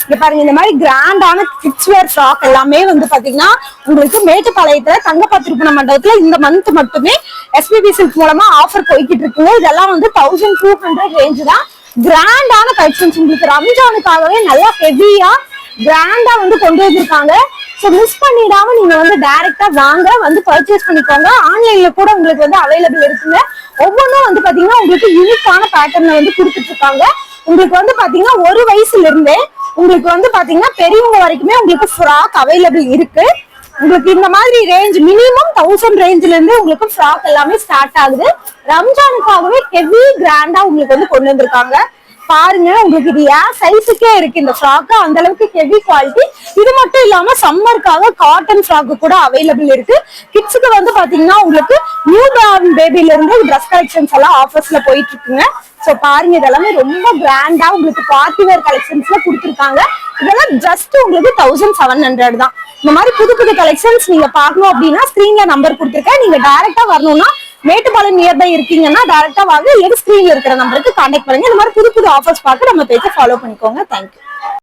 இங்க பாருங்க, இந்த மாதிரி கிராண்டான கிட்ஸ் வேர் ஃப்ராக் எல்லாமே வந்து பாத்தீங்கன்னா உங்களுக்கு மேட்டுப்பாளையத்துல தங்கப்பா திருப்பண மண்டபத்துல இந்த மந்த் மட்டுமே எஸ்பிபி சில்க் மூலமா ஆஃபர் போய்கிட்டு இருக்குங்க. இதெல்லாம் வந்து 1200 ரேஞ்ச் தான். கிராண்டான கலெக்ஷன்ஸ் உங்களுக்கு ரம்ஜானுக்காகவே நல்லா ஹெவியா கிராண்டா வந்து கொண்டு வந்திருக்காங்க. ஸோ மிஸ் பண்ணிடாம நீங்க வந்து டைரக்டா வாங்க, வந்து பர்ச்சேஸ் பண்ணிக்கோங்க. ஆன்லைன்ல கூட உங்களுக்கு வந்து அவைலபிள் இருக்குங்க. ஒவ்வொன்றும் வந்து பாத்தீங்கன்னா உங்களுக்கு யூனிக்கான பேட்டர்ன்ல வந்து கொடுத்துட்டு இருக்காங்க. உங்களுக்கு வந்து பாத்தீங்கன்னா 1 வயசுல இருந்தே உங்களுக்கு வந்து பாத்தீங்கன்னா பெரியவங்க வரைக்குமே உங்களுக்கு ஃப்ராக் அவைலபிள் இருக்கு. உங்களுக்கு இந்த மாதிரி ரேஞ்ச் மினிமம் 1000 ரேஞ்ச்ல இருந்து உங்களுக்கு ஃப்ராக் எல்லாமே ஸ்டார்ட் ஆகுது. ரம்ஜானுக்காகவே ஹெவி கிராண்டா உங்களுக்கு வந்து கொண்டு வந்திருக்காங்க. பாருங்க, உங்களுக்கு இது ஏன் சைஸுக்கே இருக்கு இந்த ஃப்ராக், அந்த அளவுக்கு ஹெவி குவாலிட்டி. இது மட்டும் இல்லாம சம்மருக்காக காட்டன் ஃப்ராக் கூட அவைலபிள் இருக்கு. கிட்ஸுக்கு வந்து பாத்தீங்கன்னா உங்களுக்கு நியூ பார்ன் பேபில இருந்து ட்ரெஸ் கலெக்ஷன்ஸ் எல்லாம் ஆஃபர்ஸ்ல போயிட்டு இருக்குங்க. சோ பாருங்க, இதெல்லாமே ரொம்ப கிராண்டா உங்களுக்கு பார்ட்டி வேர் கலெக்ஷன்ஸ்ல கொடுத்துருக்காங்க. இதெல்லாம் ஜஸ்ட் உங்களுக்கு 1700 தான். இந்த மாதிரி புது புது கலெக்ஷன்ஸ் நீங்க பாக்கணும் அப்படின்னா ஸ்கிரீன்ல நம்பர் கொடுத்துருக்கேன். நீங்க டைரக்டா வரணும்னா மேட்டுப்பாளையம் நியர்பை இருக்கீங்கன்னா டைரக்டா வாங்க, இல்ல ஸ்கிரீன்ல இருக்கிற நம்பருக்கு கான்டாக்ட் பண்ணுங்க. இந்த மாதிரி புது புது ஆஃபர்ஸ் பார்த்து நம்ம பேஜை ஃபாலோ பண்ணிக்கோங்க. தேங்க்யூ.